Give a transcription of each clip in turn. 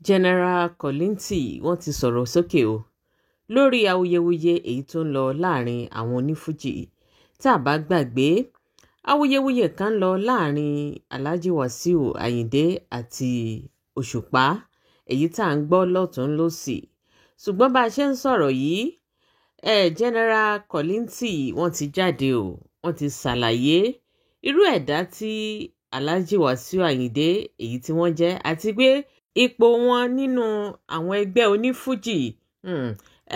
General Kollington wọ́n ti sọ̀rọ̀ sókè o lórí awuyewuye èyí tó ń lọ láàrin àwọn onífújì. Tá a bá gbàgbé, awuyewuye kan lọ láàrin Alhaji Wasiu Ayinde àti Òṣùpá, èyí tá à ń gbọ́ lọ́tún lósì. Ṣùgbọ́n bá a ṣe ń sọ̀rọ̀ yìí, General Kollington wọ́n ti jáde o, wọ́n ti ṣàlàyé irú ẹ̀dá tí Alhaji Wasiu Ayinde èyí tí wọ́n jẹ́ àti pé ipò wọn nínú àwọn ẹgbẹ́ onífújì.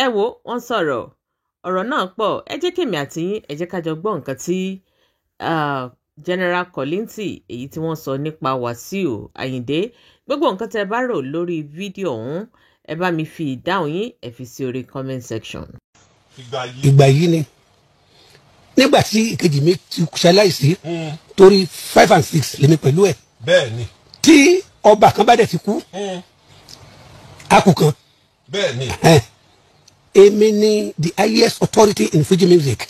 Ẹ wo, wọ́n sọ̀rọ̀, ọ̀rọ̀ náà pọ̀. Ẹ jẹ́ kèmi àti yín, ẹ jẹ́ ká jọ gbọ́ nǹkan tí General Kollington èyí tí wọ́n sọ nípa Wasiu Ayinde. Gbogbo nǹkan tẹ́ bá rò lórí fídíò ọ̀hún, ẹ bá mi fi ìdáhùn yín, ẹ fi sí orí comment section. Ìgbà yìí ni nígbà tí ìkejì mi ti ṣaláìsí torí 5 and 6 lèmi pẹ̀lú ẹ̀. Bẹ́ẹ̀ni. Tí ọba kan bá dẹ̀ ti kú akù kan. Bẹ́ẹ̀ni. Èmi ni the highest authority in Fuji music,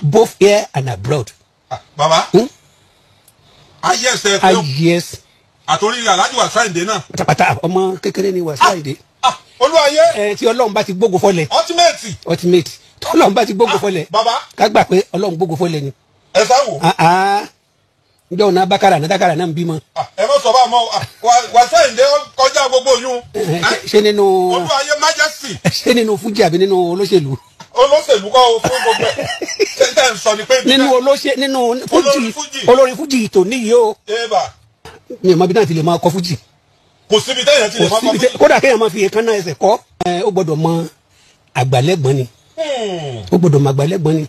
both here and abroad. Baba. Highest ẹ pé. Highest. Àtòrí Alhaji Wasiu Ayinde náà. Pátápátá ọmọ kékeré ni Wasiu Ayinde. Olúwayé. Tí Ọlọ́run bá ti gbógo fọlẹ̀. Ultimate. Tí Ọlọ́run bá ti gbógo fọlẹ̀. Baba. Ká gbà pé Ọlọ́run gbógo fọlẹ̀ ni. Ẹ sáwò. Ǹjọ́ ọ̀nà Bákàrà náà ń bímọ. Ẹ mọ̀ sọ bá mọ́ Wasiu Ayinde kọjá gbogbo oyún. Ṣé nínú. Olúwayé Majesty. Ṣé nínú Fuji àbí nínú olóṣèlú? Olóṣèlú kọ́ fún gbogbo ẹ̀. Ṣé ń sọ ni pé. Nínú Fuji olórin Fuji tò níyì o. Mi ò mọ bí náà ti lè máa kọ Fuji. Kò síbi téèyàn ti lè máa kọ Fuji. Kódà kéèyàn máa fi èékánná ẹsẹ̀ kọ́. Ó gbọ́dọ̀ mọ àgbàlẹ́gbọ̀n ni. Ó gbọ́dọ̀ mọ àgbàlẹ́gbọ̀n ni.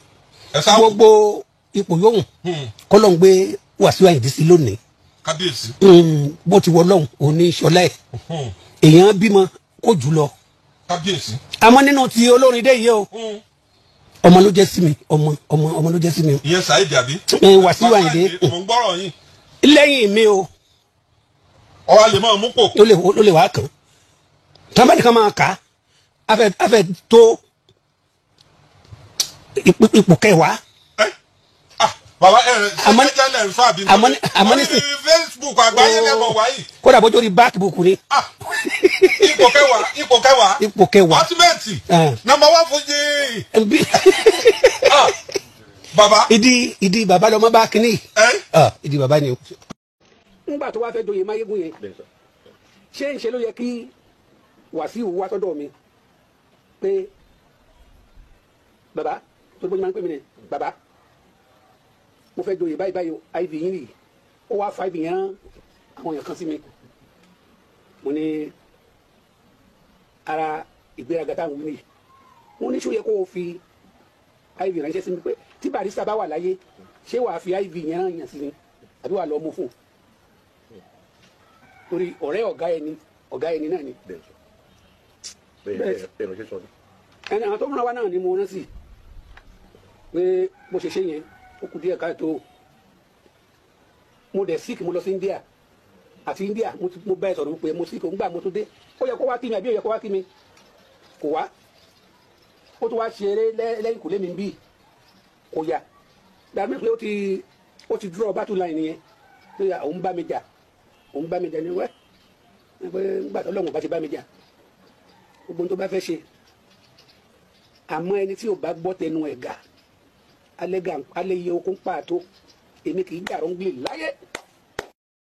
Gbogbo ipò yòówù kọ́lọ́ ń gbé Wasiu Ayinde sí lónìí. Kábíyèsí. Bó ti wọ lọ́hùn òní ṣọlá ẹ̀. Èèyàn bímọ kó jù lọ. Kábíyèsí. Àmọ́ nínú ti olórin dé yìí o. Ọmọ ló jẹ́ sí mi, ọmọ ló jẹ́ sí mi. Ìyẹn Saheed àbí. Wasiu Ayinde. Mo ń gbọ́rọ̀ yín. Lẹ́yìn mi o. Ọwọ́ lè máa mú pò. Ó lè wá kàn. Tọ́ba nìkan máa kà á. A fẹ́ tó ipò kẹwàá. Bàbá ṣẹ́jẹ́lẹ̀ ń fà bí. Àmọ́ ní Facebook àgbáyé lẹ́mọ̀ wáyé. Kódà bójú orí backbook ni. Ipò kẹwàá. Ultimate. Number 1 Fuji. Bàbá. Ìdí bàbá lọmọ bá kínní. Ìdí bàbá ni o. Nígbà tó wá fẹ́ joyè Máyégún yẹn, ṣé ń ṣe ló yẹ kí Wasiu wá sọ́dọ̀ mi pé bàbá tó bójú máa ń pè mí ni bàbá mo fẹ́ joyè báyìí iv yín nìyí ó wá 5 yẹn àwọn èèyàn kan sí mi mo ní ara ìgbéraga táwọn wí nìyí mo ní ṣó yẹ kó o fi iv ránṣẹ́ sí mi pé tí Barrister bá wà láyé ṣé wàá fi iv yẹn yàn sí mi àbí wàá lọ mú fún un torí ọ̀rẹ́ ọ̀gá ẹni náà ni. ẹni àwọn tó múra wá náà ni mo rán sí pé bó ṣe ṣe yẹn ó kù díẹ̀ káàtó mo dẹ̀ sick mo lọ sí India àti India mo bá ẹ sọ̀rọ̀ pé mo sick òun gbà mo tún dé ó yẹ kó wá kí mi àbí ó yẹ kó wá kí mi kò wá ó tún wá ṣeré lẹ́yìn kò lé mi bí kò yá dàbí pé ó ti draw battle line yẹn pé òun bá mi jà ní wẹ́ pé nígbà tó lọ́wọ́ bá ti bá mi jà gbogbo ohun tó bá fẹ́ ṣe àmọ́ ẹni tí ò bá gbọ́ tẹnu ẹ̀ gà alẹ́ iye okun pàtó èmi kì í jà rọ́ngbìlì láyé.